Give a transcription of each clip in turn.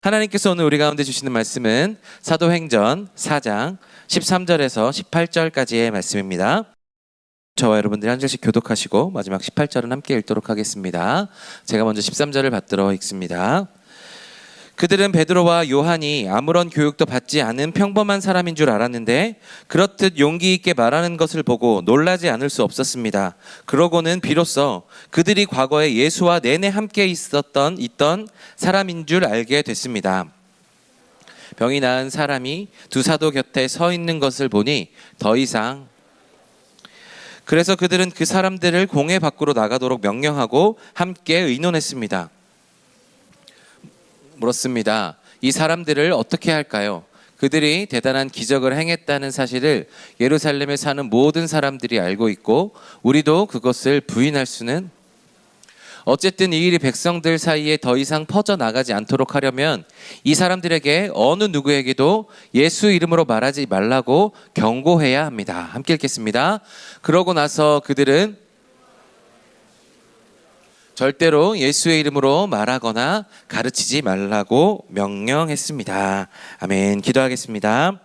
하나님께서 오늘 우리 가운데 주시는 말씀은 사도행전 4장 13절에서 18절까지의 말씀입니다. 저와 여러분들이 한 절씩 교독하시고 마지막 18절은 함께 읽도록 하겠습니다. 제가 먼저 13절을 받들어 읽습니다. 그들은 베드로와 요한이 아무런 교육도 받지 않은 평범한 사람인 줄 알았는데 그렇듯 용기 있게 말하는 것을 보고 놀라지 않을 수 없었습니다. 그러고는 비로소 그들이 과거에 예수와 내내 함께 있던 사람인 줄 알게 됐습니다. 병이 나은 사람이 두 사도 곁에 서 있는 것을 보니 더 이상 그래서 그들은 그 사람들을 공회 밖으로 나가도록 명령하고 함께 의논했습니다. 물었습니다. 이 사람들을 어떻게 할까요? 그들이 대단한 기적을 행했다는 사실을 예루살렘에 사는 모든 사람들이 알고 있고 우리도 그것을 부인할 수는 어쨌든 이 일이 백성들 사이에 더 이상 퍼져나가지 않도록 하려면 이 사람들에게 어느 누구에게도 예수 이름으로 말하지 말라고 경고해야 합니다. 함께 읽겠습니다. 그러고 나서 그들은 절대로 예수의 이름으로 말하거나 가르치지 말라고 명령했습니다. 아멘. 기도하겠습니다.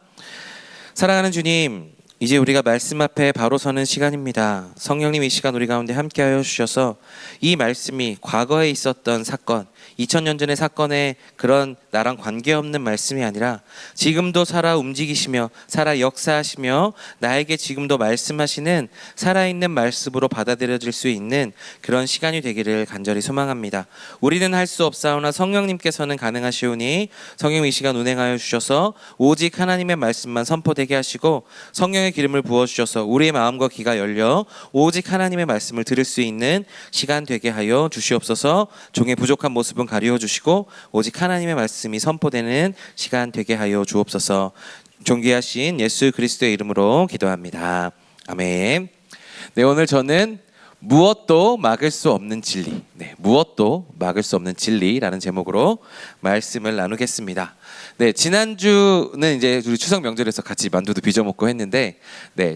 사랑하는 주님, 이제 우리가 말씀 앞에 바로 서는 시간입니다. 성령님 이 시간 우리 가운데 함께하여 주셔서 이 말씀이 과거에 있었던 사건, 2000년 전의 사건에 그런 나랑 관계없는 말씀이 아니라 지금도 살아 움직이시며 살아 역사하시며 나에게 지금도 말씀하시는 살아있는 말씀으로 받아들여질 수 있는 그런 시간이 되기를 간절히 소망합니다. 우리는 할 수 없사오나 성령님께서는 가능하시오니 성령 이 시간 운행하여 주셔서 오직 하나님의 말씀만 선포되게 하시고 성령의 기름을 부어주셔서 우리의 마음과 귀가 열려 오직 하나님의 말씀을 들을 수 있는 시간 되게 하여 주시옵소서. 종의 부족한 모습은 가리워 주시고 오직 하나님의 말씀이 선포되는 시간 되게 하여 주옵소서. 존귀하신 예수 그리스도의 이름으로 기도합니다. 아멘. 네, 오늘 저는 무엇도 막을 수 없는 진리, 무엇도 막을 수 없는 진리라는 제목으로 말씀을 나누겠습니다. 네, 지난주는 이제 우리 추석 명절에서 같이 만두도 빚어 먹고 했는데,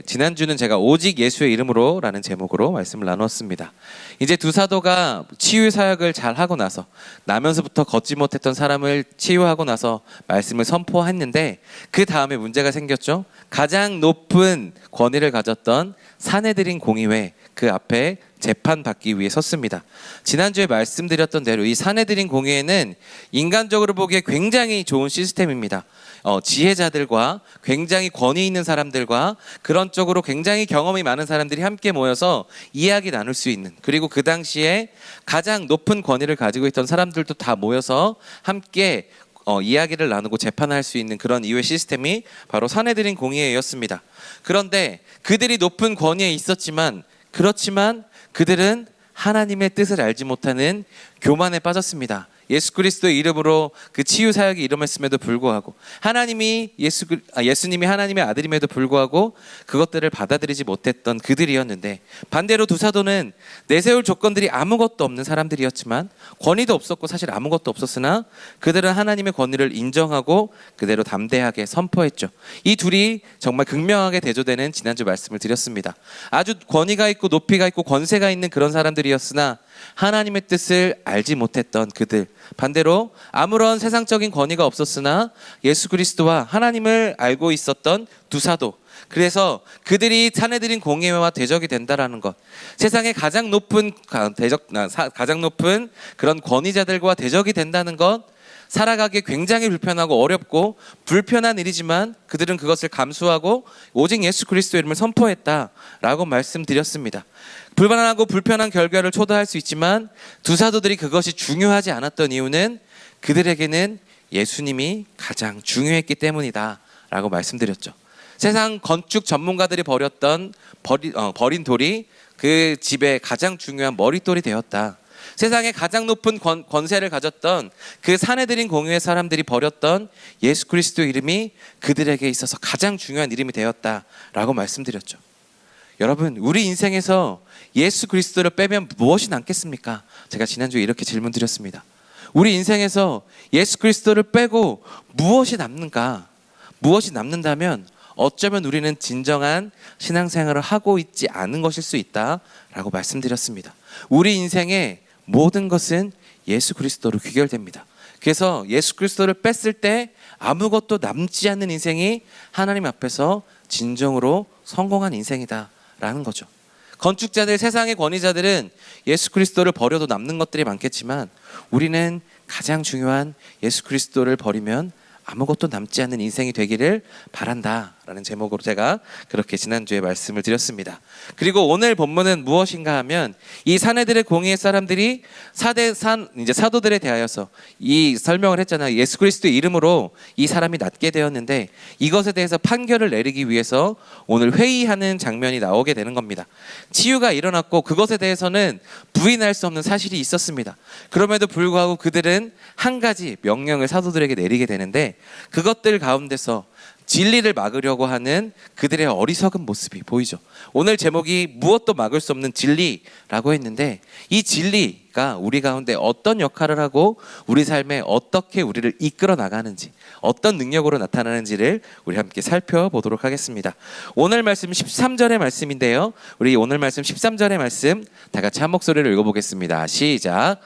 지난주는 제가 오직 예수의 이름으로라는 제목으로 말씀을 나눴습니다. 이제 두 사도가 치유 사역을 잘 하고 나서 나면서부터 걷지 못했던 사람을 치유하고 나서 말씀을 선포했는데 그 다음에 문제가 생겼죠. 가장 높은 권위를 가졌던 산헤드린 공의회 그 앞에 재판받기 위해 섰습니다. 지난주에 말씀드렸던 대로 이 산헤드린 공의회는 인간적으로 보기에 굉장히 좋은 시스템입니다. 지혜자들과 굉장히 권위 있는 사람들과 그런 쪽으로 굉장히 경험이 많은 사람들이 함께 모여서 이야기 나눌 수 있는, 그리고 그 당시에 가장 높은 권위를 가지고 있던 사람들도 다 모여서 함께 이야기를 나누고 재판할 수 있는 그런 이후의 시스템이 바로 산헤드린 공의회였습니다. 그런데 그들이 높은 권위에 있었지만 그렇지만 그들은 하나님의 뜻을 알지 못하는 교만에 빠졌습니다. 예수 그리스도의 이름으로 그 치유 사역이 일어났음에도 불구하고 예수님이 하나님의 아들임에도 불구하고 그것들을 받아들이지 못했던 그들이었는데, 반대로 두 사도는 내세울 조건들이 아무것도 없는 사람들이었지만 권위도 없었고 사실 아무것도 없었으나 그들은 하나님의 권위를 인정하고 그대로 담대하게 선포했죠. 이 둘이 정말 극명하게 대조되는 지난주 말씀을 드렸습니다. 아주 권위가 있고 높이가 있고 권세가 있는 그런 사람들이었으나 하나님의 뜻을 알지 못했던 그들, 반대로 아무런 세상적인 권위가 없었으나 예수 그리스도와 하나님을 알고 있었던 두 사도, 그래서 그들이 산헤드린 공의회와 대적이 된다라는 것, 세상의 가장 높은 그런 권위자들과 대적이 된다는 것, 살아가기 굉장히 불편하고 어렵고 불편한 일이지만 그들은 그것을 감수하고 오직 예수 그리스도의 이름을 선포했다라고 말씀드렸습니다. 불안하고 불편한 결과를 초래할 수 있지만 두 사도들이 그것이 중요하지 않았던 이유는 그들에게는 예수님이 가장 중요했기 때문이다 라고 말씀드렸죠. 세상 건축 전문가들이 버린 돌이 그 집의 가장 중요한 머릿돌이 되었다. 세상에 가장 높은 권세를 가졌던 그 산헤드린 공의회 사람들이 버렸던 예수 그리스도의 이름이 그들에게 있어서 가장 중요한 이름이 되었다라고 말씀드렸죠. 여러분, 우리 인생에서 예수 그리스도를 빼면 무엇이 남겠습니까? 제가 지난주에 이렇게 질문 드렸습니다. 우리 인생에서 예수 그리스도를 빼고 무엇이 남는가? 무엇이 남는다면 어쩌면 우리는 진정한 신앙생활을 하고 있지 않은 것일 수 있다라고 말씀드렸습니다. 우리 인생의 모든 것은 예수 그리스도로 귀결됩니다. 그래서 예수 그리스도를 뺐을 때 아무것도 남지 않는 인생이 하나님 앞에서 진정으로 성공한 인생이다라는 거죠. 건축자들, 세상의 권위자들은 예수 그리스도를 버려도 남는 것들이 많겠지만 우리는 가장 중요한 예수 그리스도를 버리면 아무것도 남지 않는 인생이 되기를 바란다라는 제목으로 제가 그렇게 지난주에 말씀을 드렸습니다. 그리고 오늘 본문은 무엇인가 하면 이 사내들의 공의의 사람들이 이제 사도들에 대하여서 이 설명을 했잖아요. 예수 그리스도의 이름으로 이 사람이 낫게 되었는데 이것에 대해서 판결을 내리기 위해서 오늘 회의하는 장면이 나오게 되는 겁니다. 치유가 일어났고 그것에 대해서는 부인할 수 없는 사실이 있었습니다. 그럼에도 불구하고 그들은 한 가지 명령을 사도들에게 내리게 되는데 그것들 가운데서 진리를 막으려고 하는 그들의 어리석은 모습이 보이죠. 오늘 제목이 무엇도 막을 수 없는 진리라고 했는데 이 진리가 우리 가운데 어떤 역할을 하고 우리 삶에 어떻게 우리를 이끌어 나가는지 어떤 능력으로 나타나는지를 우리 함께 살펴보도록 하겠습니다. 오늘 말씀 13절의 말씀인데요. 우리 오늘 말씀 13절의 말씀 다 같이 한 목소리로 읽어보겠습니다. 시작.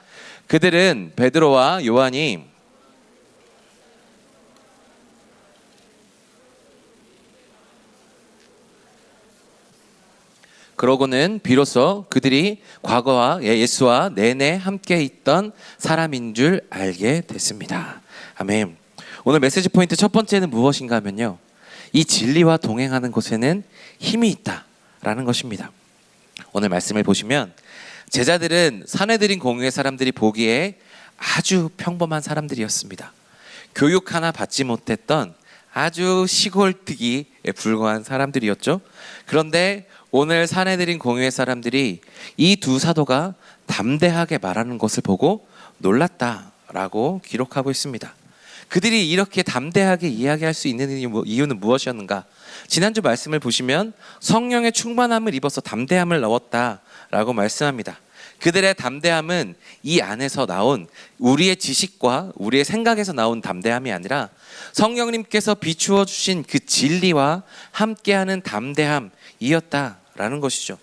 그들은 베드로와 요한이 그러고는 비로소 그들이 과거와 예수와 내내 함께 있던 사람인 줄 알게 됐습니다. 아멘. 오늘 메시지 포인트 첫 번째는 무엇인가 하면요, 이 진리와 동행하는 곳에는 힘이 있다라는 것입니다. 오늘 말씀을 보시면 제자들은 사내들인 공유의 사람들이 보기에 아주 평범한 사람들이었습니다. 교육 하나 받지 못했던 아주 시골뜨기에 불과한 사람들이었죠. 그런데 오늘 사내들인 공유의 사람들이 이 두 사도가 담대하게 말하는 것을 보고 놀랐다라고 기록하고 있습니다. 그들이 이렇게 담대하게 이야기할 수 있는 이유는 무엇이었는가? 지난주 말씀을 보시면 성령의 충만함을 입어서 담대함을 넣었다라고 말씀합니다. 그들의 담대함은 이 안에서 나온 우리의 지식과 우리의 생각에서 나온 담대함이 아니라 성령님께서 비추어 주신 그 진리와 함께하는 담대함이었다라는 것이죠.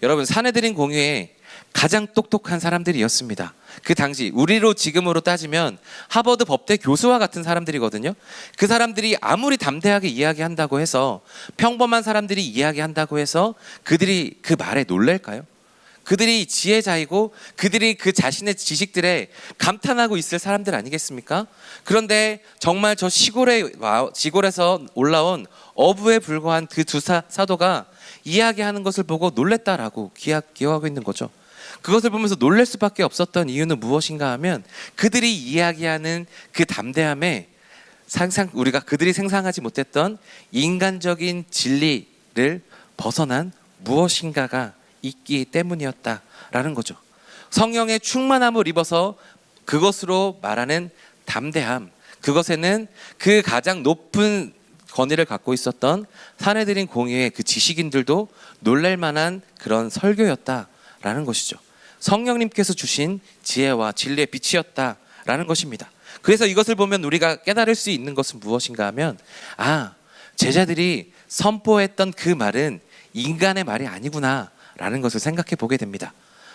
여러분, 사내들인 공유에 가장 똑똑한 사람들이었습니다. 그 당시 우리로 지금으로 따지면 하버드 법대 교수와 같은 사람들이거든요. 그 사람들이 아무리 담대하게 이야기한다고 해서, 평범한 사람들이 이야기한다고 해서 그들이 그 말에 놀랄까요? 그들이 지혜자이고 그들이 그 자신의 지식들에 감탄하고 있을 사람들 아니겠습니까? 그런데 정말 저 시골에서 올라온 어부에 불과한 그 두 사도가 이야기하는 것을 보고 놀랬다라고 기억하고 있는 거죠. 그것을 보면서 놀랄 수밖에 없었던 이유는 무엇인가 하면 그들이 이야기하는 그 담대함에 우리가 그들이 상상하지 못했던 인간적인 진리를 벗어난 무엇인가가 있기 때문이었다라는 거죠. 성령의 충만함을 입어서 그것으로 말하는 담대함, 그것에는 그 가장 높은 권위를 갖고 있었던 사내들인 공의의 그 지식인들도 놀랄 만한 그런 설교였다라는 것이죠. 성령님께서 주신 지혜와 진리의 빛이었다라는 것입니다. 그래서 이것을 보면 우리가 깨달을 수 있는 것은 무엇인가 하면, 제자들이 선포했던 그 말은 인간의 말이 아니구나 라는 것을 생각해 보게 됩니다.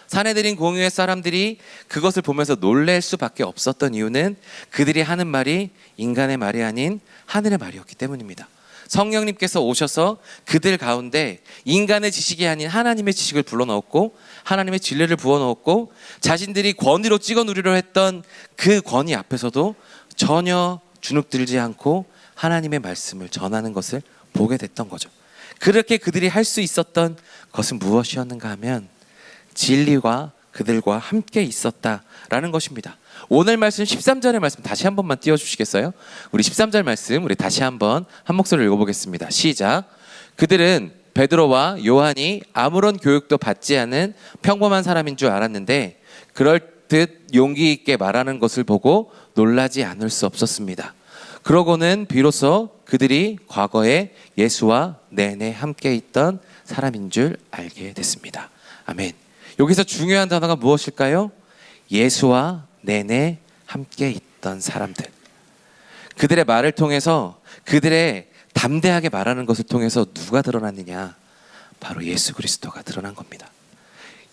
사내들인 공유의 사람들이 그것을 보면서 놀랄 수밖에 없었던 이유는 그들이 하는 말이 인간의 말이 아닌 하늘의 말이었기 때문입니다. 성령님께서 오셔서 그들 가운데 인간의 지식이 아닌 하나님의 지식을 불러넣었고 하나님의 진리를 부어넣었고 자신들이 권위로 찍어 누리려 했던 그 권위 앞에서도 전혀 주눅들지 않고 하나님의 말씀을 전하는 것을 보게 됐던 거죠. 그렇게 그들이 할 수 있었던 것은 무엇이었는가 하면 진리가 그들과 함께 있었다라는 것입니다. 오늘 말씀 13절의 말씀 다시 한 번만 띄워주시겠어요? 우리 13절 말씀 우리 다시 한번 한 목소리로 읽어보겠습니다. 시작. 그들은 베드로와 요한이 아무런 교육도 받지 않은 평범한 사람인 줄 알았는데 그럴듯 용기 있게 말하는 것을 보고 놀라지 않을 수 없었습니다. 그러고는 비로소 그들이 과거에 예수와 내내 함께 있던 사람인 줄 알게 됐습니다. 아멘. 여기서 중요한 단어가 무엇일까요? 예수와 내내 함께 있던 사람들. 그들의 말을 통해서, 그들의 담대하게 말하는 것을 통해서 누가 드러났느냐? 바로 예수 그리스도가 드러난 겁니다.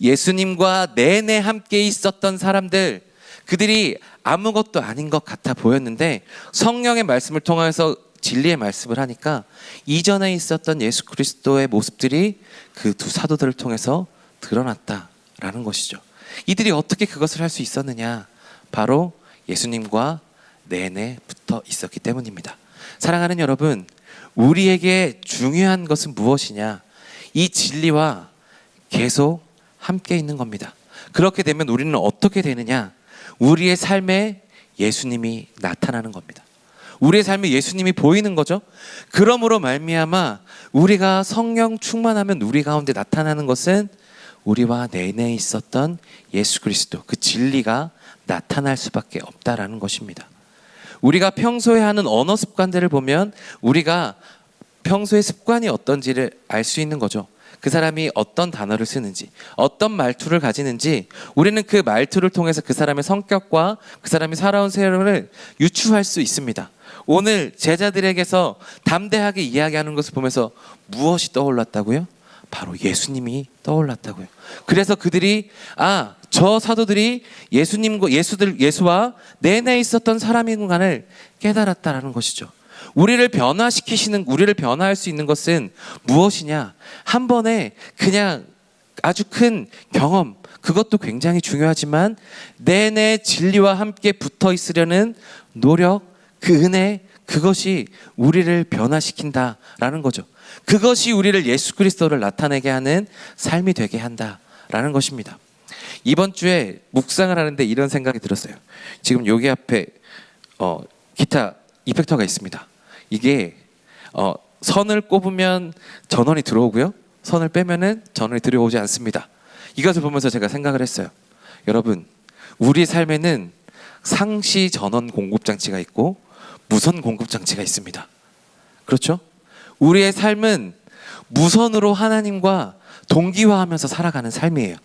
예수님과 내내 함께 있었던 사람들, 그들이 아무것도 아닌 것 같아 보였는데 성령의 말씀을 통해서 진리의 말씀을 하니까 이전에 있었던 예수 그리스도의 모습들이 그 두 사도들을 통해서 드러났다라는 것이죠. 이들이 어떻게 그것을 할 수 있었느냐? 바로 예수님과 내내 붙어 있었기 때문입니다. 사랑하는 여러분, 우리에게 중요한 것은 무엇이냐? 이 진리와 계속 함께 있는 겁니다. 그렇게 되면 우리는 어떻게 되느냐? 우리의 삶에 예수님이 나타나는 겁니다. 우리의 삶에 예수님이 보이는 거죠. 그러므로 말미암아 우리가 성령 충만하면 우리 가운데 나타나는 것은 우리와 내내 있었던 예수 그리스도, 그 진리가 나타날 수밖에 없다라는 것입니다. 우리가 평소에 하는 언어 습관들을 보면 우리가 평소의 습관이 어떤지를 알 수 있는 거죠. 그 사람이 어떤 단어를 쓰는지, 어떤 말투를 가지는지 우리는 그 말투를 통해서 그 사람의 성격과 그 사람이 살아온 세월을 유추할 수 있습니다. 오늘 제자들에게서 담대하게 이야기하는 것을 보면서 무엇이 떠올랐다고요? 바로 예수님이 떠올랐다고요. 그래서 그들이 저 사도들이 예수와 내내 있었던 사람인간을 깨달았다라는 것이죠. 우리를 변화할 수 있는 것은 무엇이냐? 한 번에 그냥 아주 큰 경험, 그것도 굉장히 중요하지만 내내 진리와 함께 붙어 있으려는 노력, 그 은혜, 그것이 우리를 변화시킨다라는 거죠. 그것이 우리를 예수 그리스도를 나타내게 하는 삶이 되게 한다라는 것입니다. 이번 주에 묵상을 하는데 이런 생각이 들었어요. 지금 여기 앞에 기타 이펙터가 있습니다. 이게 선을 꼽으면 전원이 들어오고요, 선을 빼면은 전원이 들어오지 않습니다. 이것을 보면서 제가 생각을 했어요. 여러분, 우리 삶에는 상시 전원 공급 장치가 있고 무선 공급 장치가 있습니다. 그렇죠? 우리의 삶은 무선으로 하나님과 동기화하면서 살아가는 삶이에요.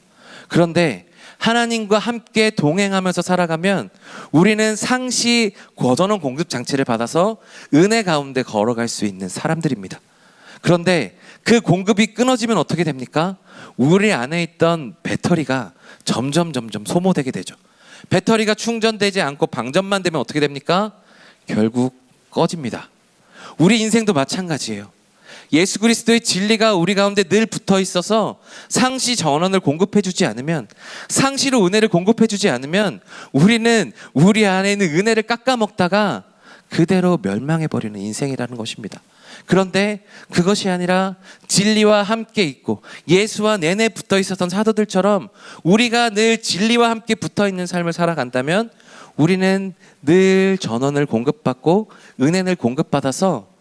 그런데 하나님과 함께 동행하면서 살아가면 우리는 상시 고전원 공급 장치를 받아서 은혜 가운데 걸어갈 수 있는 사람들입니다. 그런데 그 공급이 끊어지면 어떻게 됩니까? 우리 안에 있던 배터리가 점점 소모되게 되죠. 배터리가 충전되지 않고 방전만 되면 어떻게 됩니까? 결국 꺼집니다. 우리 인생도 마찬가지예요. 예수 그리스도의 진리가 우리 가운데 늘 붙어 있어서 상시 전원을 공급해 주지 않으면, 상시로 은혜를 공급해 주지 않으면 우리는 우리 안에 있는 은혜를 깎아먹다가 그대로 멸망해 버리는 인생이라는 것입니다. 그런데 그것이 아니라 진리와 함께 있고 예수와 내내 붙어 있었던 사도들처럼 우리가 늘 진리와 함께 붙어 있는 삶을 살아간다면 우리는 늘 전원을 공급받고 은혜를 공급받아서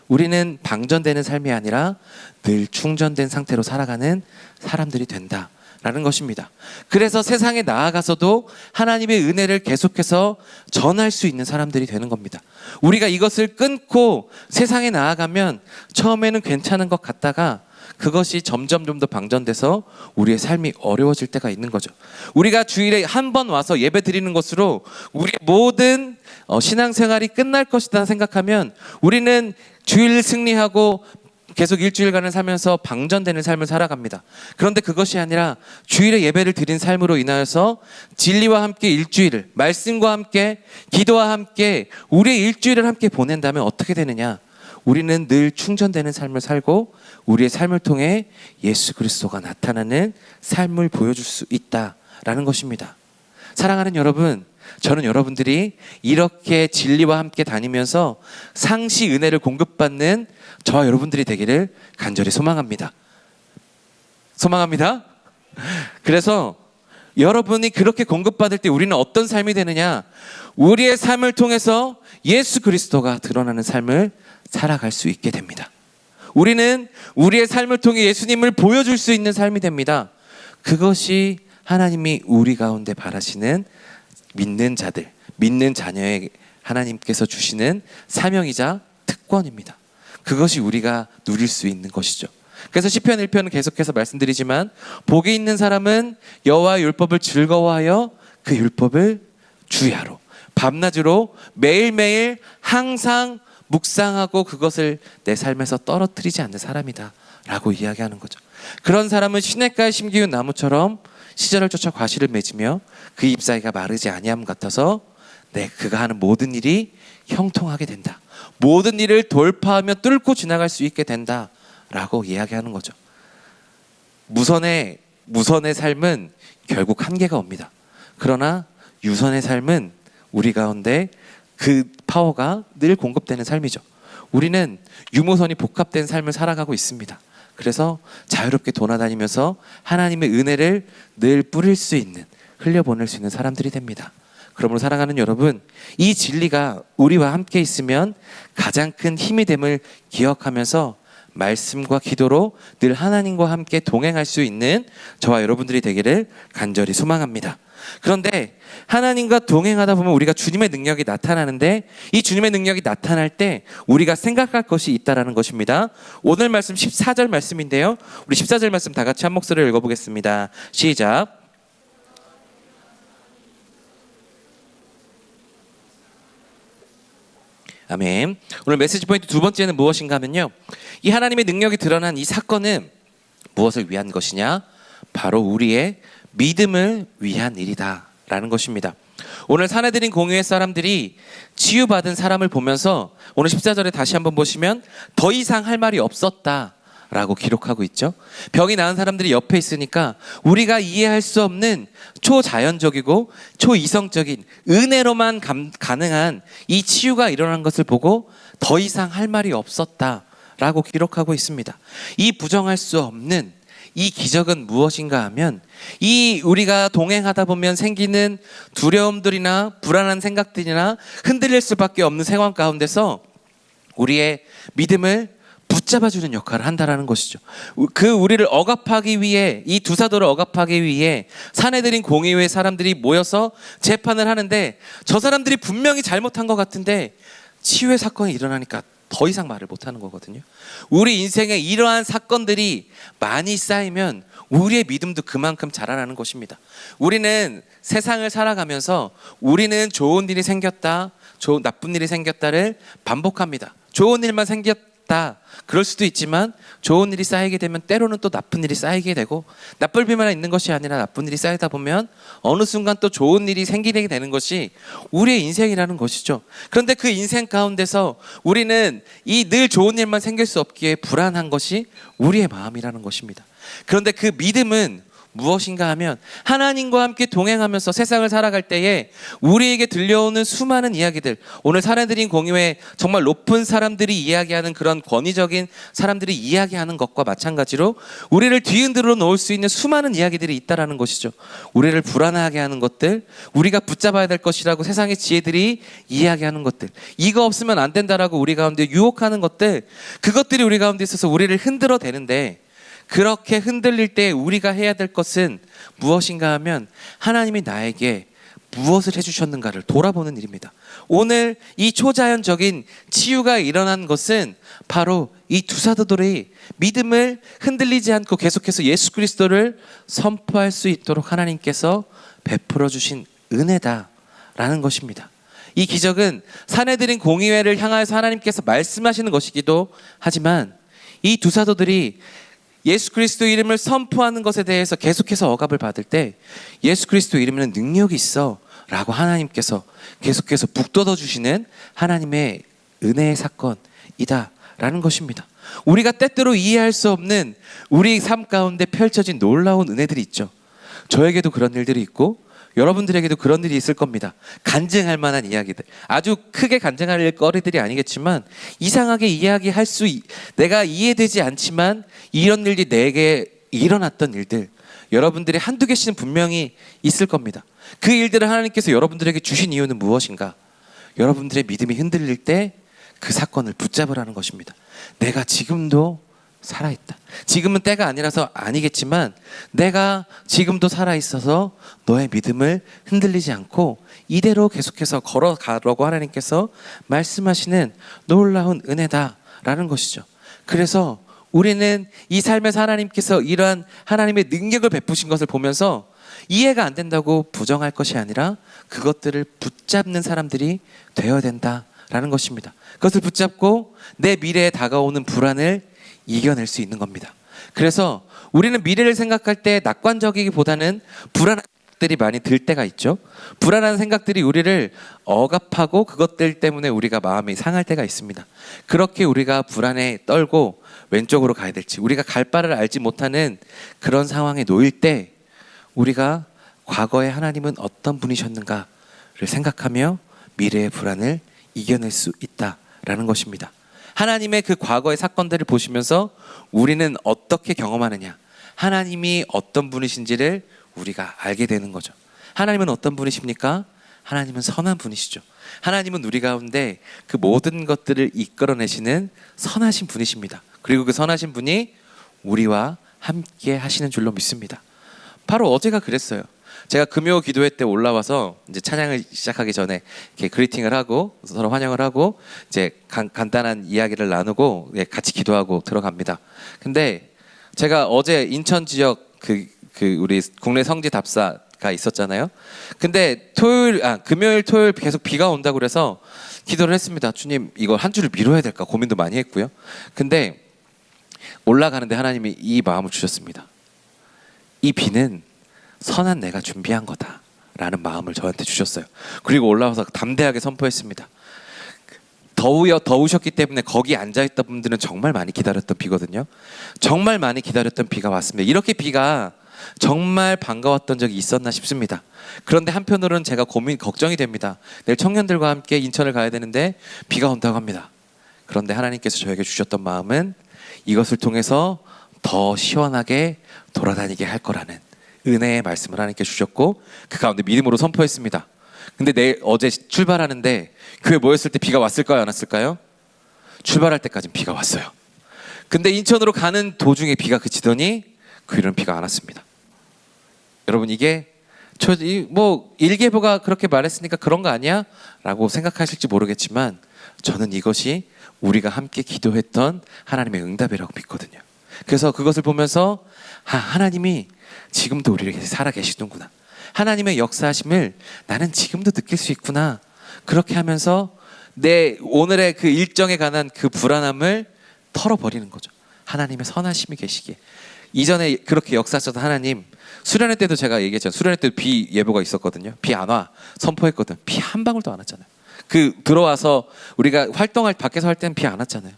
우리는 방전되는 삶이 아니라 늘 충전된 상태로 살아가는 사람들이 된다라는 것입니다. 그래서 세상에 나아가서도 하나님의 은혜를 계속해서 전할 수 있는 사람들이 되는 겁니다. 우리가 이것을 끊고 세상에 나아가면 처음에는 괜찮은 것 같다가 그것이 점점 좀 더 방전돼서 우리의 삶이 어려워질 때가 있는 거죠. 우리가 주일에 한 번 와서 예배 드리는 것으로 우리의 모든 신앙생활이 끝날 것이다 생각하면 우리는 주일 승리하고 계속 일주일간을 살면서 방전되는 삶을 살아갑니다. 그런데 그것이 아니라 주일에 예배를 드린 삶으로 인하여서 진리와 함께 일주일을, 말씀과 함께, 기도와 함께 우리의 일주일을 함께 보낸다면 어떻게 되느냐? 우리는 늘 충전되는 삶을 살고 우리의 삶을 통해 예수 그리스도가 나타나는 삶을 보여줄 수 있다라는 것입니다. 사랑하는 여러분, 저는 여러분들이 이렇게 진리와 함께 다니면서 상시 은혜를 공급받는 저와 여러분들이 되기를 간절히 소망합니다. 그래서 여러분이 그렇게 공급받을 때 우리는 어떤 삶이 되느냐? 우리의 삶을 통해서 예수 그리스도가 드러나는 삶을 살아갈 수 있게 됩니다. 우리는 우리의 삶을 통해 예수님을 보여줄 수 있는 삶이 됩니다. 그것이 하나님이 우리 가운데 바라시는 믿는 자들, 믿는 자녀의 하나님께서 주시는 사명이자 특권입니다. 그것이 우리가 누릴 수 있는 것이죠. 그래서 시편 1편은 계속해서 말씀드리지만 복이 있는 사람은 여호와의 율법을 즐거워하여 그 율법을 주야로 밤낮으로 매일매일 항상 묵상하고 그것을 내 삶에서 떨어뜨리지 않는 사람이다 라고 이야기하는 거죠. 그런 사람은 시냇가에 심기운 나무처럼 시절을 쫓아 과실을 맺으며 그 잎사귀가 마르지 아니함 같아서 그가 하는 모든 일이 형통하게 된다. 모든 일을 돌파하며 뚫고 지나갈 수 있게 된다라고 이야기하는 거죠. 무선의 삶은 결국 한계가 옵니다. 그러나 유선의 삶은 우리 가운데 그 파워가 늘 공급되는 삶이죠. 우리는 유무선이 복합된 삶을 살아가고 있습니다. 그래서 자유롭게 돌아다니면서 하나님의 은혜를 늘 뿌릴 수 있는, 흘려보낼 수 있는 사람들이 됩니다. 그러므로 사랑하는 여러분, 이 진리가 우리와 함께 있으면 가장 큰 힘이 됨을 기억하면서 말씀과 기도로 늘 하나님과 함께 동행할 수 있는 저와 여러분들이 되기를 간절히 소망합니다. 그런데 하나님과 동행하다 보면 우리가 주님의 능력이 나타나는데, 이 주님의 능력이 나타날 때 우리가 생각할 것이 있다라는 것입니다. 오늘 말씀 14절 말씀인데요, 우리 14절 말씀 다 같이 한 목소리로 읽어보겠습니다. 시작. 아멘. 오늘 메시지 포인트 두 번째는 무엇인가 하면요, 이 하나님의 능력이 드러난 이 사건은 무엇을 위한 것이냐? 바로 우리의 믿음을 위한 일이다 라는 것입니다. 오늘 사내들인 공유의 사람들이 치유받은 사람을 보면서 오늘 14절에 다시 한번 보시면 더 이상 할 말이 없었다 라고 기록하고 있죠. 병이 나은 사람들이 옆에 있으니까 우리가 이해할 수 없는 초자연적이고 초이성적인 은혜로만 가능한 이 치유가 일어난 것을 보고 더 이상 할 말이 없었다 라고 기록하고 있습니다. 이 부정할 수 없는 이 기적은 무엇인가 하면, 이 우리가 동행하다 보면 생기는 두려움들이나 불안한 생각들이나 흔들릴 수밖에 없는 상황 가운데서 우리의 믿음을 붙잡아주는 역할을 한다라는 것이죠. 그 우리를 억압하기 위해, 이 두 사도를 억압하기 위해 사내들인 공의회 사람들이 모여서 재판을 하는데, 저 사람들이 분명히 잘못한 것 같은데 치유의 사건이 일어나니까 더 이상 말을 못하는 거거든요. 우리 인생에 이러한 사건들이 많이 쌓이면 우리의 믿음도 그만큼 자라나는 것입니다. 우리는 세상을 살아가면서 우리는 좋은 일이 생겼다, 나쁜 일이 생겼다를 반복합니다. 좋은 일만 생겼다, 그럴 수도 있지만 좋은 일이 쌓이게 되면 때로는 또 나쁜 일이 쌓이게 되고, 나쁠 일만 있는 것이 아니라 나쁜 일이 쌓이다 보면 어느 순간 또 좋은 일이 생기게 되는 것이 우리의 인생이라는 것이죠. 그런데 그 인생 가운데서 우리는 이 늘 좋은 일만 생길 수 없기에 불안한 것이 우리의 마음이라는 것입니다. 그런데 그 믿음은 무엇인가 하면, 하나님과 함께 동행하면서 세상을 살아갈 때에 우리에게 들려오는 수많은 이야기들, 오늘 사내들인 공유에 정말 높은 사람들이 이야기하는 그런 권위적인 사람들이 이야기하는 것과 마찬가지로 우리를 뒤흔들어 놓을 수 있는 수많은 이야기들이 있다라는 것이죠. 우리를 불안하게 하는 것들, 우리가 붙잡아야 될 것이라고 세상의 지혜들이 이야기하는 것들, 이거 없으면 안 된다라고 우리 가운데 유혹하는 것들, 그것들이 우리 가운데 있어서 우리를 흔들어 대는데, 그렇게 흔들릴 때 우리가 해야 될 것은 무엇인가 하면 하나님이 나에게 무엇을 해주셨는가를 돌아보는 일입니다. 오늘 이 초자연적인 치유가 일어난 것은 바로 이 두 사도들이 믿음을 흔들리지 않고 계속해서 예수 그리스도를 선포할 수 있도록 하나님께서 베풀어 주신 은혜다라는 것입니다. 이 기적은 사내들인 공의회를 향하여서 하나님께서 말씀하시는 것이기도 하지만, 이 두 사도들이 예수 그리스도 이름을 선포하는 것에 대해서 계속해서 억압을 받을 때 예수 그리스도 이름에는 능력이 있어 라고 하나님께서 계속해서 북돋워 주시는 하나님의 은혜의 사건이다 라는 것입니다. 우리가 때때로 이해할 수 없는 우리 삶 가운데 펼쳐진 놀라운 은혜들이 있죠. 저에게도 그런 일들이 있고 여러분들에게도 그런 일이 있을 겁니다. 간증할 만한 이야기들, 아주 크게 간증할 거리들이 아니겠지만 이상하게 이야기할 수, 내가 이해되지 않지만 이런 일이 내게 일어났던 일들, 여러분들이 한두 개씩은 분명히 있을 겁니다. 그 일들을 하나님께서 여러분들에게 주신 이유는 무엇인가? 여러분들의 믿음이 흔들릴 때 그 사건을 붙잡으라는 것입니다. 내가 지금도 살아있다. 지금은 때가 아니라서 아니겠지만 내가 지금도 살아있어서 너의 믿음을 흔들리지 않고 이대로 계속해서 걸어가라고 하나님께서 말씀하시는 놀라운 은혜다라는 것이죠. 그래서 우리는 이 삶에서 하나님께서 이러한 하나님의 능력을 베푸신 것을 보면서 이해가 안 된다고 부정할 것이 아니라 그것들을 붙잡는 사람들이 되어야 된다라는 것입니다. 그것을 붙잡고 내 미래에 다가오는 불안을 이겨낼 수 있는 겁니다. 그래서 우리는 미래를 생각할 때 낙관적이기보다는 불안한 생각들이 많이 들 때가 있죠. 불안한 생각들이 우리를 억압하고 그것들 때문에 우리가 마음이 상할 때가 있습니다. 그렇게 우리가 불안에 떨고 왼쪽으로 가야 될지, 우리가 갈 바를 알지 못하는 그런 상황에 놓일 때 우리가 과거에 하나님은 어떤 분이셨는가를 생각하며 미래의 불안을 이겨낼 수 있다라는 것입니다. 하나님의 그 과거의 사건들을 보시면서 우리는 어떻게 경험하느냐, 하나님이 어떤 분이신지를 우리가 알게 되는 거죠. 하나님은 어떤 분이십니까? 하나님은 선한 분이시죠. 하나님은 우리 가운데 그 모든 것들을 이끌어내시는 선하신 분이십니다. 그리고 그 선하신 분이 우리와 함께 하시는 줄로 믿습니다. 바로 어제가 그랬어요. 제가 금요 기도회 때 올라와서 이제 찬양을 시작하기 전에 이렇게 그리팅을 하고 서로 환영을 하고 이제 간단한 이야기를 나누고 같이 기도하고 들어갑니다. 근데 제가 어제 인천 지역 그 우리 국내 성지 답사가 있었잖아요. 근데 금요일 토요일 계속 비가 온다고 그래서 기도를 했습니다. 주님, 이거 한 주를 미뤄야 될까 고민도 많이 했고요. 근데 올라가는데 하나님이 이 마음을 주셨습니다. 이 비는 선한 내가 준비한 거다라는 마음을 저한테 주셨어요. 그리고 올라와서 담대하게 선포했습니다. 더우셨기 때문에 거기 앉아있던 분들은 정말 많이 기다렸던 비거든요. 정말 많이 기다렸던 비가 왔습니다. 이렇게 비가 정말 반가웠던 적이 있었나 싶습니다. 그런데 한편으로는 제가 걱정이 됩니다. 내일 청년들과 함께 인천을 가야 되는데 비가 온다고 합니다. 그런데 하나님께서 저에게 주셨던 마음은 이것을 통해서 더 시원하게 돌아다니게 할 거라는 은혜의 말씀을 하나님께 주셨고, 그 가운데 믿음으로 선포했습니다. 근데 어제 출발하는데 교회 모였을 때 비가 왔을까요, 안 왔을까요? 출발할 때까지는 비가 왔어요. 근데 인천으로 가는 도중에 비가 그치더니 그 일은 비가 안 왔습니다. 여러분, 이게 뭐 일개보가 그렇게 말했으니까 그런 거 아니야? 라고 생각하실지 모르겠지만 저는 이것이 우리가 함께 기도했던 하나님의 응답이라고 믿거든요. 그래서 그것을 보면서 하나님이 지금도 우리에게 살아계시는구나, 하나님의 역사하심을 나는 지금도 느낄 수 있구나, 그렇게 하면서 내 오늘의 그 일정에 관한 그 불안함을 털어버리는 거죠. 하나님의 선하심이 계시기에. 이전에 그렇게 역사하셨던 하나님, 수련회 때도 제가 얘기했잖아요. 수련회 때도 비 예보가 있었거든요. 비 안 와 선포했거든. 비 한 방울도 안 왔잖아요. 들어와서 우리가 밖에서 할 때는 비 안 왔잖아요.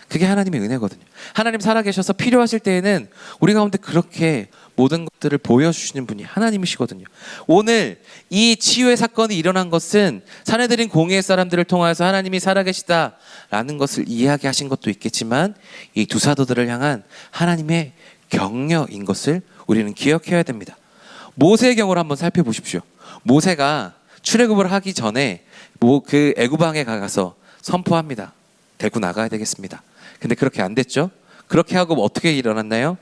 그게 하나님의 은혜거든요. 하나님 살아계셔서 필요하실 때에는 우리 가운데 그렇게 모든 것들을 보여주시는 분이 하나님이시거든요. 오늘 이 치유의 사건이 일어난 것은 사내들인 공의의 사람들을 통하여서 하나님이 살아계시다라는 것을 이야기하신 것도 있겠지만 이 두 사도들을 향한 하나님의 격려인 것을 우리는 기억해야 됩니다. 모세의 경우를 한번 살펴보십시오. 모세가 출애굽을 하기 전에 그 애굽왕에 가서 선포합니다. 데리고 나가야 되겠습니다. 근데 그렇게 안 됐죠. 그렇게 하고 어떻게 일어났나요?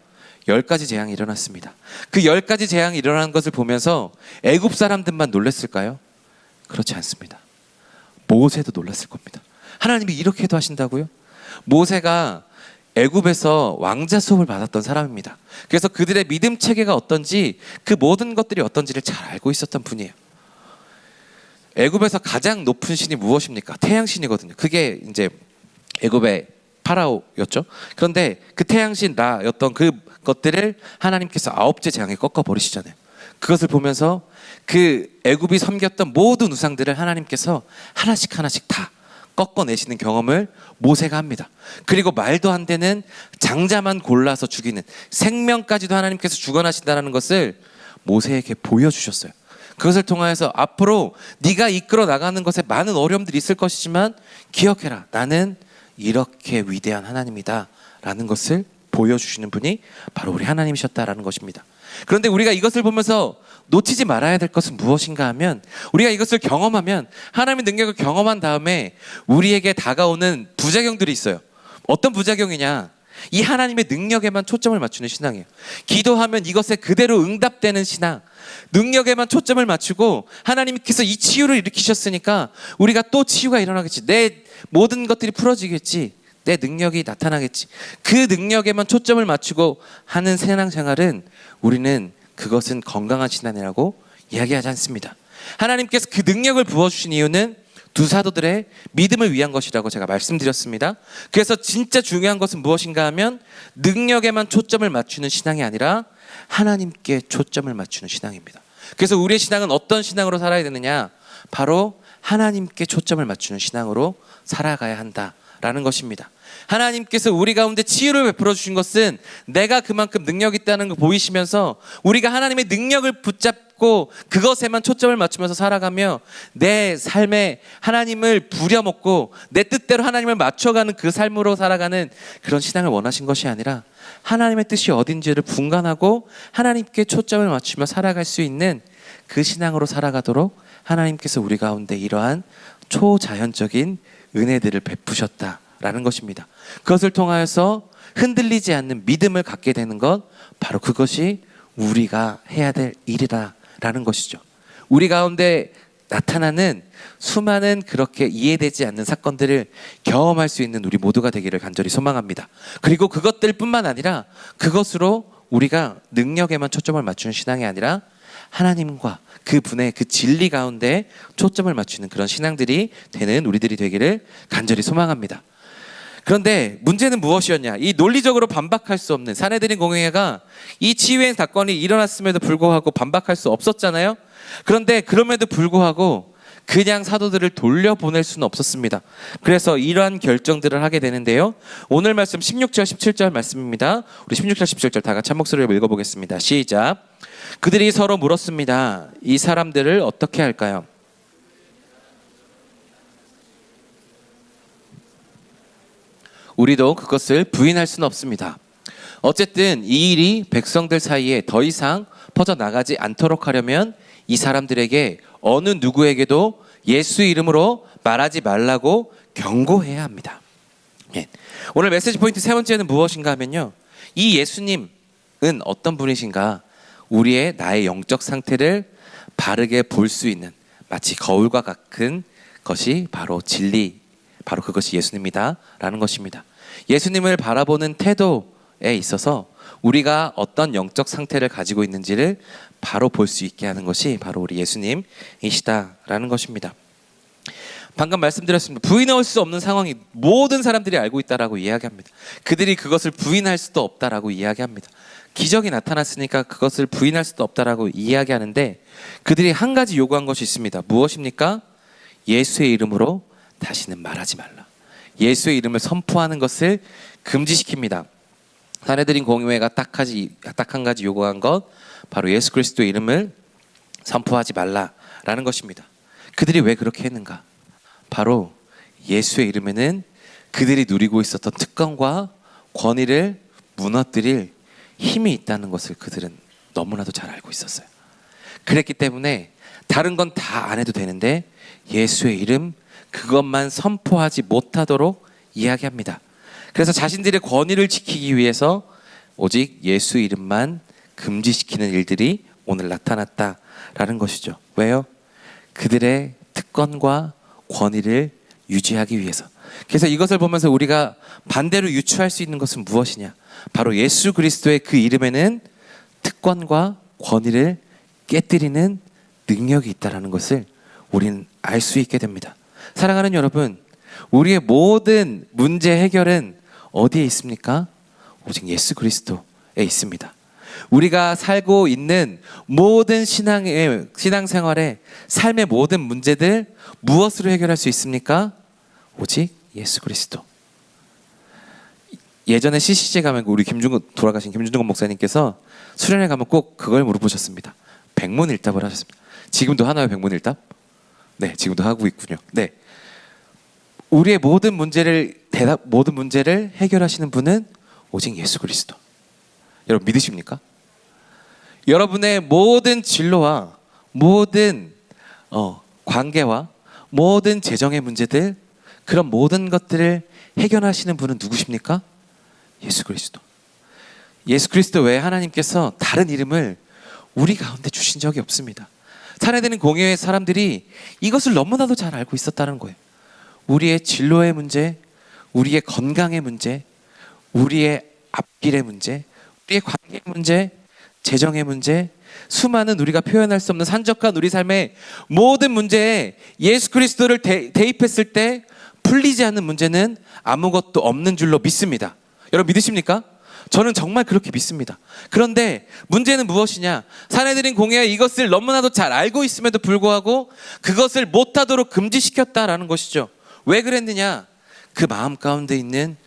10가지 재앙이 일어났습니다. 그 10가지 재앙이 일어난 것을 보면서 애굽 사람들만 놀랐을까요? 그렇지 않습니다. 모세도 놀랐을 겁니다. 하나님이 이렇게도 하신다고요? 모세가 애굽에서 왕자 수업을 받았던 사람입니다. 그래서 그들의 믿음 체계가 어떤지, 그 모든 것들이 어떤지를 잘 알고 있었던 분이에요. 애굽에서 가장 높은 신이 무엇입니까? 태양신이거든요. 그게 이제 애굽의 파라오였죠. 그런데 그 태양신 라였던 그 것들을 하나님께서 9째 재앙에 꺾어버리시잖아요. 그것을 보면서 그 애굽이 섬겼던 모든 우상들을 하나님께서 하나씩 다 꺾어내시는 경험을 모세가 합니다. 그리고 말도 안 되는 장자만 골라서 죽이는, 생명까지도 하나님께서 주관하신다는 것을 모세에게 보여주셨어요. 그것을 통하여서 앞으로 네가 이끌어 나가는 것에 많은 어려움들이 있을 것이지만 기억해라, 나는 이렇게 위대한 하나님이다 라는 것을 보여주시는 분이 바로 우리 하나님이셨다라는 것입니다. 그런데 우리가 이것을 보면서 놓치지 말아야 될 것은 무엇인가 하면, 우리가 이것을 경험하면, 하나님의 능력을 경험한 다음에 우리에게 다가오는 부작용들이 있어요. 어떤 부작용이냐? 이 하나님의 능력에만 초점을 맞추는 신앙이에요. 기도하면 이것에 그대로 응답되는 신앙, 능력에만 초점을 맞추고 하나님께서 이 치유를 일으키셨으니까 우리가 또 치유가 일어나겠지, 내 모든 것들이 풀어지겠지, 내 능력이 나타나겠지, 그 능력에만 초점을 맞추고 하는 신앙생활은 우리는 그것은 건강한 신앙이라고 이야기하지 않습니다. 하나님께서 그 능력을 부어주신 이유는 두 사도들의 믿음을 위한 것이라고 제가 말씀드렸습니다. 그래서 진짜 중요한 것은 무엇인가 하면 능력에만 초점을 맞추는 신앙이 아니라 하나님께 초점을 맞추는 신앙입니다. 그래서 우리의 신앙은 어떤 신앙으로 살아야 되느냐? 바로 하나님께 초점을 맞추는 신앙으로 살아가야 한다라는 것입니다. 하나님께서 우리 가운데 치유를 베풀어 주신 것은 내가 그만큼 능력이 있다는 걸 보이시면서 우리가 하나님의 능력을 붙잡고 그것에만 초점을 맞추면서 살아가며 내 삶에 하나님을 부려먹고 내 뜻대로 하나님을 맞춰가는 그 삶으로 살아가는 그런 신앙을 원하신 것이 아니라 하나님의 뜻이 어딘지를 분간하고 하나님께 초점을 맞추며 살아갈 수 있는 그 신앙으로 살아가도록 하나님께서 우리 가운데 이러한 초자연적인 은혜들을 베푸셨다라는 것입니다. 그것을 통하여서 흔들리지 않는 믿음을 갖게 되는 것, 바로 그것이 우리가 해야 될 일이라는 것이죠. 우리 가운데 나타나는 수많은 그렇게 이해되지 않는 사건들을 경험할 수 있는 우리 모두가 되기를 간절히 소망합니다. 그리고 그것들뿐만 아니라 그것으로 우리가 능력에만 초점을 맞추는 신앙이 아니라 하나님과 그분의 그 진리 가운데 초점을 맞추는 그런 신앙들이 되는 우리들이 되기를 간절히 소망합니다. 그런데 문제는 무엇이었냐? 이 논리적으로 반박할 수 없는 사내들인 공회가 이 치유행 사건이 일어났음에도 불구하고 반박할 수 없었잖아요. 그런데 그럼에도 불구하고 그냥 사도들을 돌려보낼 수는 없었습니다. 그래서 이러한 결정들을 하게 되는데요. 오늘 말씀 16절 17절 말씀입니다. 우리 16절 17절 다 같이 한 목소리로 읽어보겠습니다. 시작. 그들이 서로 물었습니다. 이 사람들을 어떻게 할까요? 우리도 그것을 부인할 수는 없습니다. 어쨌든 이 일이 백성들 사이에 더 이상 퍼져나가지 않도록 하려면 이 사람들에게 어느 누구에게도 예수 이름으로 말하지 말라고 경고해야 합니다. 예. 오늘 메시지 포인트 세 번째는 무엇인가 하면요. 이 예수님은 어떤 분이신가? 우리의 나의 영적 상태를 바르게 볼 수 있는 마치 거울과 같은 것이 바로 진리, 바로 그것이 예수님이다 라는 것입니다. 예수님을 바라보는 태도에 있어서 우리가 어떤 영적 상태를 가지고 있는지를 바로 볼 수 있게 하는 것이 바로 우리 예수님이시다라는 것입니다. 방금 말씀드렸습니다. 부인할 수 없는 상황이 모든 사람들이 알고 있다라고 이야기합니다. 그들이 그것을 부인할 수도 없다라고 이야기합니다. 기적이 나타났으니까 그것을 부인할 수도 없다라고 이야기하는데 그들이 한 가지 요구한 것이 있습니다. 무엇입니까? 예수의 이름으로 다시는 말하지 말라. 예수의 이름을 선포하는 것을 금지시킵니다. 사내들인 공회가 딱 한 가지 요구한 것, 바로 예수 그리스도의 이름을 선포하지 말라라는 것입니다. 그들이 왜 그렇게 했는가? 바로 예수의 이름에는 그들이 누리고 있었던 특권과 권위를 무너뜨릴 힘이 있다는 것을 그들은 너무나도 잘 알고 있었어요. 그랬기 때문에 다른 건 다 안 해도 되는데 예수의 이름 그것만 선포하지 못하도록 이야기합니다. 그래서 자신들의 권위를 지키기 위해서 오직 예수 이름만 금지시키는 일들이 오늘 나타났다라는 것이죠. 왜요? 그들의 특권과 권위를 유지하기 위해서. 그래서 이것을 보면서 우리가 반대로 유추할 수 있는 것은 무엇이냐? 바로 예수 그리스도의 그 이름에는 특권과 권위를 깨뜨리는 능력이 있다는 것을 우리는 알 수 있게 됩니다. 사랑하는 여러분, 우리의 모든 문제 해결은 어디에 있습니까? 오직 예수 그리스도에 있습니다. 우리가 살고 있는 모든 신앙생활의 삶의 모든 문제들 무엇으로 해결할 수 있습니까? 오직 예수 그리스도. 예전에 CCJ 가면 우리 돌아가신 김준건 목사님께서 수련회 가면 꼭 그걸 물어보셨습니다. 백문일답을 하셨습니다. 지금도 하나요, 백문일답? 네, 지금도 하고 있군요. 네, 우리의 모든 문제를 해결하시는 분은 오직 예수 그리스도. 여러분 믿으십니까? 여러분의 모든 진로와 모든 관계와 모든 재정의 문제들, 그런 모든 것들을 해결하시는 분은 누구십니까? 예수 그리스도. 예수 그리스도 외에 하나님께서 다른 이름을 우리 가운데 주신 적이 없습니다. 사내되는 공회의 사람들이 이것을 너무나도 잘 알고 있었다는 거예요. 우리의 진로의 문제, 우리의 건강의 문제, 우리의 앞길의 문제, 우리의 관계의 문제, 재정의 문제, 수많은 우리가 표현할 수 없는 산적한 우리 삶의 모든 문제에 예수 그리스도를 대입했을 때 풀리지 않는 문제는 아무것도 없는 줄로 믿습니다. 여러분 믿으십니까? 저는 정말 그렇게 믿습니다. 그런데 문제는 무엇이냐? 사내들인 공회가 이것을 너무나도 잘 알고 있음에도 불구하고 그것을 못하도록 금지시켰다라는 것이죠. 왜 그랬느냐? 그 마음 가운데 있는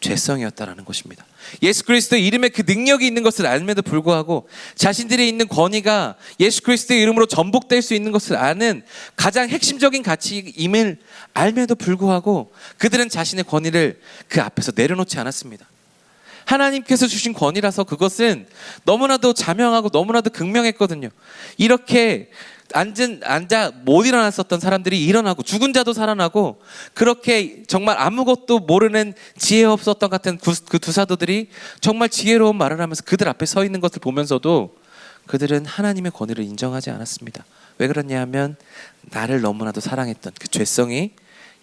죄성이었다라는 것입니다. 예수 그리스도의 이름에 그 능력이 있는 것을 알면도 불구하고 자신들이 있는 권위가 예수 그리스도의 이름으로 전복될 수 있는 것을 아는 가장 핵심적인 가치임을 알면도 불구하고 그들은 자신의 권위를 그 앞에서 내려놓지 않았습니다. 하나님께서 주신 권위라서 그것은 너무나도 자명하고 너무나도 극명했거든요. 이렇게 앉아 못 일어났었던 사람들이 일어나고 죽은 자도 살아나고 그렇게 정말 아무것도 모르는 지혜 없었던 같은 그 두 사도들이 정말 지혜로운 말을 하면서 그들 앞에 서 있는 것을 보면서도 그들은 하나님의 권위를 인정하지 않았습니다. 왜 그러냐 하면 나를 너무나도 사랑했던 그 죄성이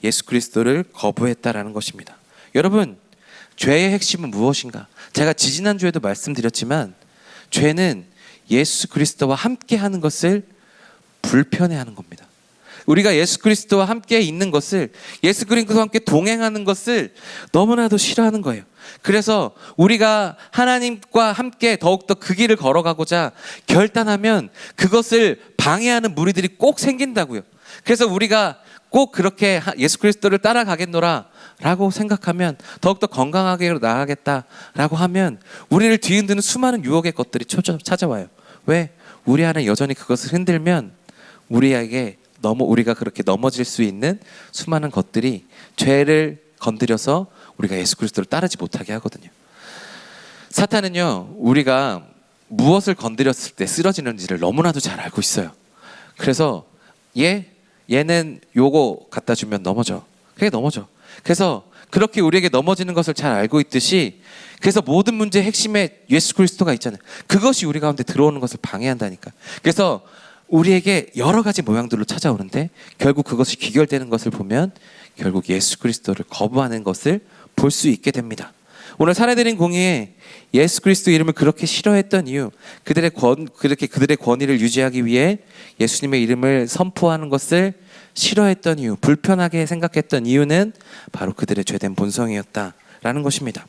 예수 그리스도를 거부했다라는 것입니다. 여러분, 죄의 핵심은 무엇인가? 제가 지지난주에도 말씀드렸지만 죄는 예수 그리스도와 함께 하는 것을 불편해하는 겁니다. 우리가 예수 그리스도와 함께 있는 것을, 예수 그리스도와 함께 동행하는 것을 너무나도 싫어하는 거예요. 그래서 우리가 하나님과 함께 더욱더 그 길을 걸어가고자 결단하면 그것을 방해하는 무리들이 꼭 생긴다고요. 그래서 우리가 꼭 그렇게 예수 그리스도를 따라가겠노라 라고 생각하면, 더욱더 건강하게 나아가겠다라고 하면 우리를 뒤흔드는 수많은 유혹의 것들이 찾아와요. 왜? 우리 안에 여전히 그것을 흔들면 우리에게 우리가 그렇게 넘어질 수 있는 수많은 것들이 죄를 건드려서 우리가 예수 그리스도를 따르지 못하게 하거든요. 사탄은요, 우리가 무엇을 건드렸을 때 쓰러지는지를 너무나도 잘 알고 있어요. 그래서 얘는 요거 갖다 주면 넘어져. 그게 넘어져. 그래서 그렇게 우리에게 넘어지는 것을 잘 알고 있듯이, 그래서 모든 문제의 핵심에 예수 그리스도가 있잖아요. 그것이 우리 가운데 들어오는 것을 방해한다니까. 그래서 우리에게 여러 가지 모양들로 찾아오는데 결국 그것이 귀결되는 것을 보면 결국 예수 그리스도를 거부하는 것을 볼 수 있게 됩니다. 오늘 사내들인 공의에 예수 그리스도 이름을 그렇게 싫어했던 이유, 그들의 권위를 유지하기 위해 예수님의 이름을 선포하는 것을 싫어했던 이유, 불편하게 생각했던 이유는 바로 그들의 죄된 본성이었다라는 것입니다.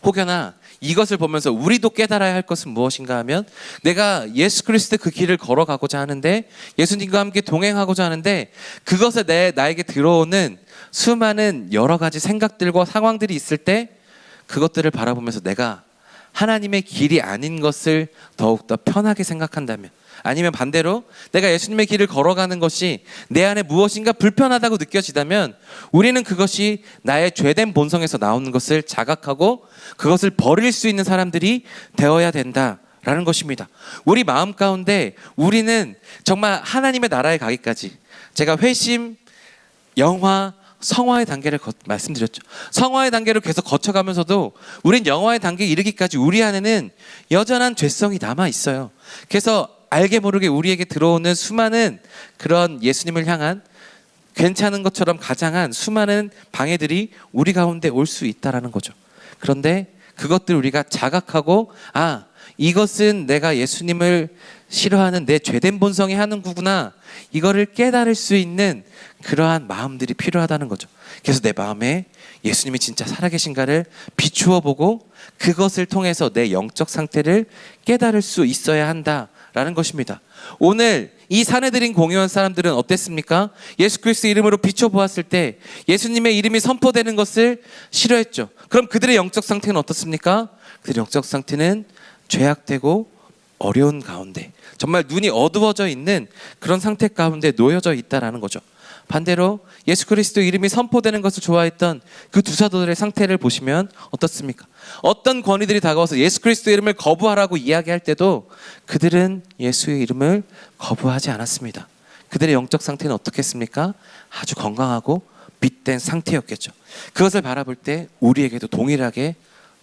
혹여나 이것을 보면서 우리도 깨달아야 할 것은 무엇인가 하면, 내가 예수 그리스도의 그 길을 걸어가고자 하는데, 예수님과 함께 동행하고자 하는데, 그것에 나에게 들어오는 수많은 여러 가지 생각들과 상황들이 있을 때 그것들을 바라보면서 내가 하나님의 길이 아닌 것을 더욱더 편하게 생각한다면, 아니면 반대로 내가 예수님의 길을 걸어가는 것이 내 안에 무엇인가 불편하다고 느껴지다면 우리는 그것이 나의 죄된 본성에서 나오는 것을 자각하고 그것을 버릴 수 있는 사람들이 되어야 된다라는 것입니다. 우리 마음 가운데 우리는 정말 하나님의 나라에 가기까지, 제가 회심, 영화, 성화의 단계를 말씀드렸죠. 성화의 단계를 계속 거쳐가면서도 우린 영화의 단계에 이르기까지 우리 안에는 여전한 죄성이 남아 있어요. 그래서 알게 모르게 우리에게 들어오는 수많은 그런 예수님을 향한 괜찮은 것처럼 가장한 수많은 방해들이 우리 가운데 올 수 있다라는 거죠. 그런데 그것들을 우리가 자각하고, 이것은 내가 예수님을 싫어하는 내 죄된 본성이 하는 거구나, 이거를 깨달을 수 있는 그러한 마음들이 필요하다는 거죠. 그래서 내 마음에 예수님이 진짜 살아계신가를 비추어 보고 그것을 통해서 내 영적 상태를 깨달을 수 있어야 한다라는 것입니다. 오늘 이 사내들인 공회원 사람들은 어땠습니까? 예수 그리스도 이름으로 비춰보았을 때 예수님의 이름이 선포되는 것을 싫어했죠. 그럼 그들의 영적 상태는 어떻습니까? 그들의 영적 상태는 죄악되고 어려운 가운데, 정말 눈이 어두워져 있는 그런 상태 가운데 놓여져 있다라는 거죠. 반대로 예수 그리스도 이름이 선포되는 것을 좋아했던 그 두 사도들의 상태를 보시면 어떻습니까? 어떤 권위들이 다가와서 예수 그리스도 이름을 거부하라고 이야기할 때도 그들은 예수의 이름을 거부하지 않았습니다. 그들의 영적 상태는 어떻겠습니까? 아주 건강하고 빛된 상태였겠죠. 그것을 바라볼 때 우리에게도 동일하게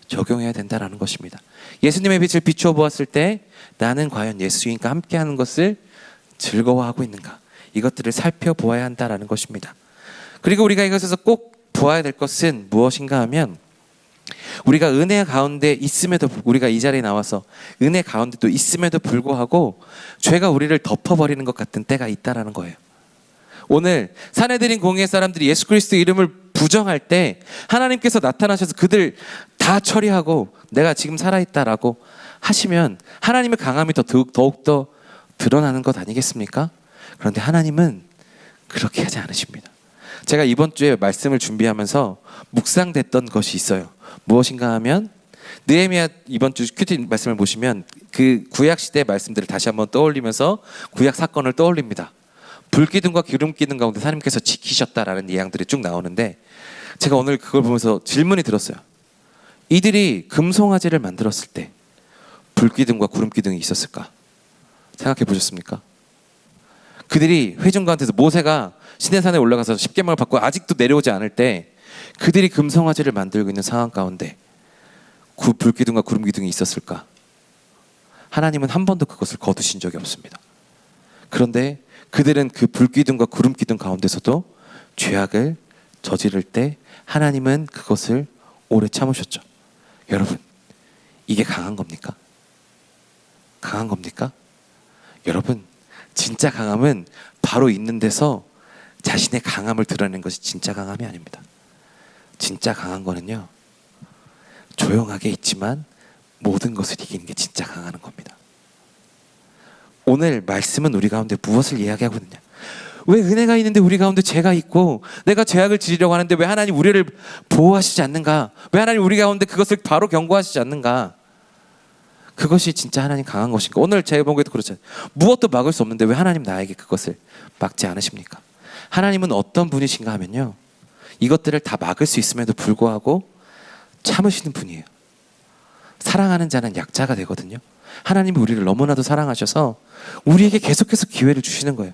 적용해야 된다는 것입니다. 예수님의 빛을 비추어 보았을 때 나는 과연 예수님과 함께하는 것을 즐거워하고 있는가, 이것들을 살펴보아야 한다는 것입니다. 그리고 우리가 이것에서 꼭 보아야 될 것은 무엇인가 하면, 우리가 은혜 가운데 있음에도 우리가 이 자리에 나와서 은혜 가운데 또 있음에도 불구하고 죄가 우리를 덮어버리는 것 같은 때가 있다라는 거예요. 오늘 산헤드린 공의의 사람들이 예수 그리스도 이름을 부정할 때 하나님께서 나타나셔서 그들 다 처리하고 내가 지금 살아있다라고 하시면 하나님의 강함이 더욱더 드러나는 것 아니겠습니까? 그런데 하나님은 그렇게 하지 않으십니다. 제가 이번 주에 말씀을 준비하면서 묵상됐던 것이 있어요. 무엇인가 하면 느헤미야 이번 주 큐티 말씀을 보시면 그 구약 시대의 말씀들을 다시 한번 떠올리면서 구약 사건을 떠올립니다. 불기둥과 기름기둥 가운데 하나님께서 지키셨다라는 예양들이 쭉 나오는데 제가 오늘 그걸 보면서 질문이 들었어요. 이들이 금송아지를 만들었을 때 불기둥과 구름기둥이 있었을까? 생각해 보셨습니까? 그들이 회중 가운데서 모세가 시내산에 올라가서 십계명을 받고 아직도 내려오지 않을 때 그들이 금송아지를 만들고 있는 상황 가운데 불기둥과 구름기둥이 있었을까? 하나님은 한 번도 그것을 거두신 적이 없습니다. 그런데 그들은 그 불기둥과 구름기둥 가운데서도 죄악을 저지를 때 하나님은 그것을 오래 참으셨죠. 여러분, 이게 강한 겁니까? 강한 겁니까? 여러분, 진짜 강함은 바로 있는 데서 자신의 강함을 드러내는 것이 진짜 강함이 아닙니다. 진짜 강한 거는요, 조용하게 있지만 모든 것을 이기는 게 진짜 강하는 겁니다. 오늘 말씀은 우리 가운데 무엇을 이야기하고 있느냐? 왜 은혜가 있는데 우리 가운데 죄가 있고 내가 죄악을 지으려고 하는데 왜 하나님 우리를 보호하시지 않는가? 왜 하나님 우리 가운데 그것을 바로 경고하시지 않는가? 그것이 진짜 하나님 강한 것인가? 오늘 제가 본 것도 그렇잖아요. 무엇도 막을 수 없는데 왜 하나님 나에게 그것을 막지 않으십니까? 하나님은 어떤 분이신가 하면요, 이것들을 다 막을 수 있음에도 불구하고 참으시는 분이에요. 사랑하는 자는 약자가 되거든요. 하나님이 우리를 너무나도 사랑하셔서 우리에게 계속해서 기회를 주시는 거예요.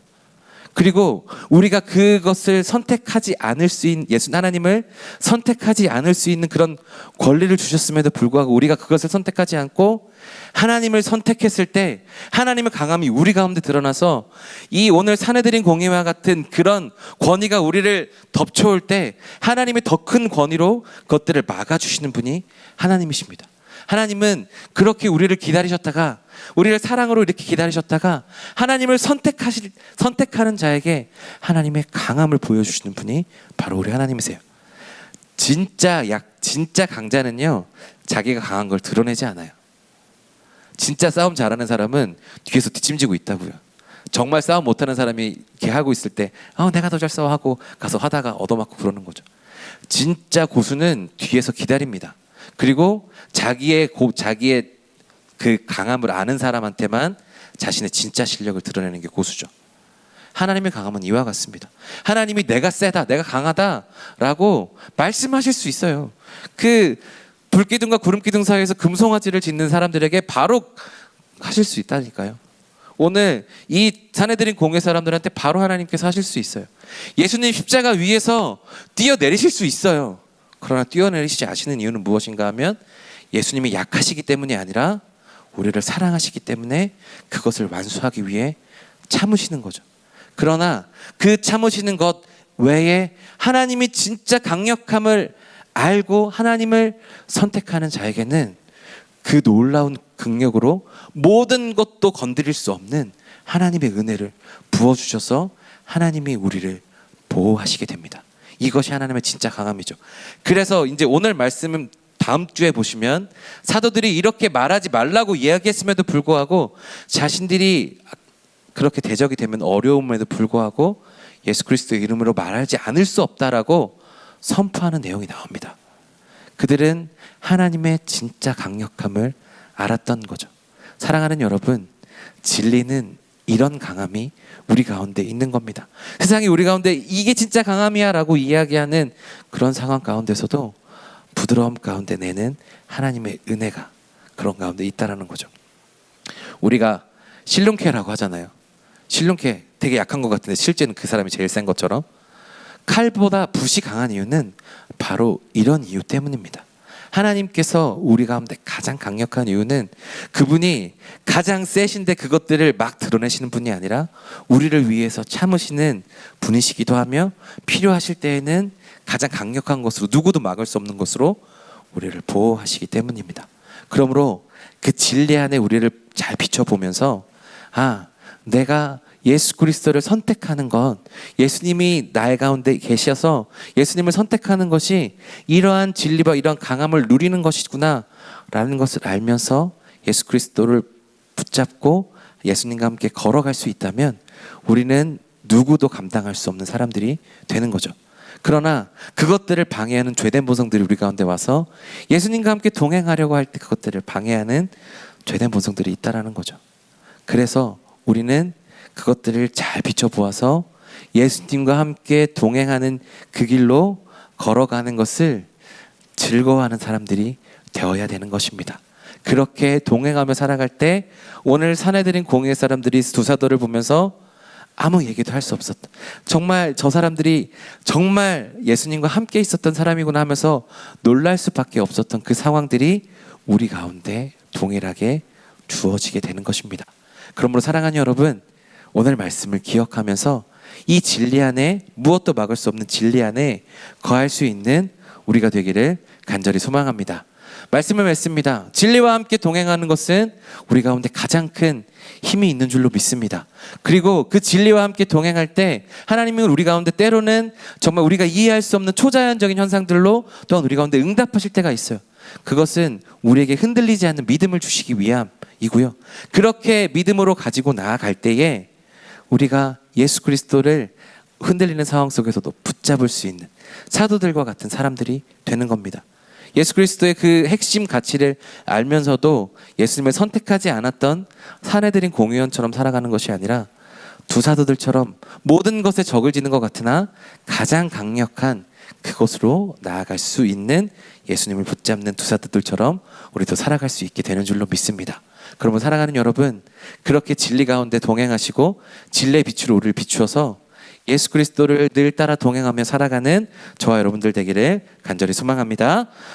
그리고 우리가 그것을 선택하지 않을 수 있는, 하나님을 선택하지 않을 수 있는 그런 권리를 주셨음에도 불구하고 우리가 그것을 선택하지 않고 하나님을 선택했을 때 하나님의 강함이 우리 가운데 드러나서 이 오늘 산헤드린 공의와 같은 그런 권위가 우리를 덮쳐올 때 하나님의 더 큰 권위로 그것들을 막아주시는 분이 하나님이십니다. 하나님은 그렇게 우리를 기다리셨다가 우리를 사랑으로 이렇게 기다리셨다가 하나님을 선택하는 자에게 하나님의 강함을 보여주시는 분이 바로 우리 하나님이세요. 진짜 강자는요, 자기가 강한 걸 드러내지 않아요. 진짜 싸움 잘하는 사람은 뒤에서 뒷짐지고 있다고요. 정말 싸움 못하는 사람이 이렇게 하고 있을 때 내가 더 잘 싸워 하고 가서 하다가 얻어맞고 그러는 거죠. 진짜 고수는 뒤에서 기다립니다. 그리고 자기의 그 강함을 아는 사람한테만 자신의 진짜 실력을 드러내는 게 고수죠. 하나님의 강함은 이와 같습니다. 하나님이 내가 세다, 내가 강하다라고 말씀하실 수 있어요. 그 불기둥과 구름기둥 사이에서 금송아지를 짓는 사람들에게 바로 하실 수 있다니까요. 오늘 이 산헤드린 공회 사람들한테 바로 하나님께서 하실 수 있어요. 예수님 십자가 위에서 뛰어내리실 수 있어요. 그러나 뛰어내리시지 않으시는 이유는 무엇인가 하면 예수님이 약하시기 때문이 아니라 우리를 사랑하시기 때문에 그것을 완수하기 위해 참으시는 거죠. 그러나 그 참으시는 것 외에 하나님이 진짜 강력함을 알고 하나님을 선택하는 자에게는 그 놀라운 긍휼으로 모든 것도 건드릴 수 없는 하나님의 은혜를 부어주셔서 하나님이 우리를 보호하시게 됩니다. 이것이 하나님의 진짜 강함이죠. 그래서 이제 오늘 말씀은 다음 주에 보시면 사도들이 이렇게 말하지 말라고 이야기했음에도 불구하고 자신들이 그렇게 대적이 되면 어려움에도 불구하고 예수 그리스도의 이름으로 말하지 않을 수 없다라고 선포하는 내용이 나옵니다. 그들은 하나님의 진짜 강력함을 알았던 거죠. 사랑하는 여러분, 진리는 이런 강함이 우리 가운데 있는 겁니다. 세상이 우리 가운데 이게 진짜 강함이야 라고 이야기하는 그런 상황 가운데서도 부드러움 가운데 내는 하나님의 은혜가 그런 가운데 있다라는 거죠. 우리가 실눈캐라고 하잖아요. 실눈캐 되게 약한 것 같은데 실제는 그 사람이 제일 센 것처럼 칼보다 붓이 강한 이유는 바로 이런 이유 때문입니다. 하나님께서 우리 가운데 가장 강력한 이유는 그분이 가장 세신데 그것들을 막 드러내시는 분이 아니라 우리를 위해서 참으시는 분이시기도 하며 필요하실 때에는 가장 강력한 것으로 누구도 막을 수 없는 것으로 우리를 보호하시기 때문입니다. 그러므로 그 진리 안에 우리를 잘 비춰보면서 내가 예수 그리스도를 선택하는 건 예수님이 나의 가운데 계셔서 예수님을 선택하는 것이 이러한 진리와 이러한 강함을 누리는 것이구나 라는 것을 알면서 예수 그리스도를 붙잡고 예수님과 함께 걸어갈 수 있다면 우리는 누구도 감당할 수 없는 사람들이 되는 거죠. 그러나 그것들을 방해하는 죄된 본성들이 우리 가운데 와서 예수님과 함께 동행하려고 할 때 그것들을 방해하는 죄된 본성들이 있다라는 거죠. 그래서 우리는 그것들을 잘 비춰보아서 예수님과 함께 동행하는 그 길로 걸어가는 것을 즐거워하는 사람들이 되어야 되는 것입니다. 그렇게 동행하며 살아갈 때 오늘 사내들인 공의의 사람들이 두 사도를 보면서 아무 얘기도 할 수 없었다. 정말 저 사람들이 정말 예수님과 함께 있었던 사람이구나 하면서 놀랄 수밖에 없었던 그 상황들이 우리 가운데 동일하게 주어지게 되는 것입니다. 그러므로 사랑하는 여러분, 오늘 말씀을 기억하면서 이 진리 안에 무엇도 막을 수 없는 진리 안에 거할 수 있는 우리가 되기를 간절히 소망합니다. 말씀을 맺습니다. 진리와 함께 동행하는 것은 우리 가운데 가장 큰 힘이 있는 줄로 믿습니다. 그리고 그 진리와 함께 동행할 때 하나님은 우리 가운데 때로는 정말 우리가 이해할 수 없는 초자연적인 현상들로 또한 우리 가운데 응답하실 때가 있어요. 그것은 우리에게 흔들리지 않는 믿음을 주시기 위함이고요. 그렇게 믿음으로 가지고 나아갈 때에 우리가 예수 그리스도를 흔들리는 상황 속에서도 붙잡을 수 있는 사도들과 같은 사람들이 되는 겁니다. 예수 그리스도의 그 핵심 가치를 알면서도 예수님을 선택하지 않았던 사내들인 공의원처럼 살아가는 것이 아니라 두 사도들처럼 모든 것에 적을 지는 것 같으나 가장 강력한 그것으로 나아갈 수 있는 예수님을 붙잡는 두 사도들처럼 우리도 살아갈 수 있게 되는 줄로 믿습니다. 그러면 사랑하는 여러분, 그렇게 진리 가운데 동행하시고 진리의 빛으로 우리를 비추어서 예수 그리스도를 늘 따라 동행하며 살아가는 저와 여러분들 되기를 간절히 소망합니다.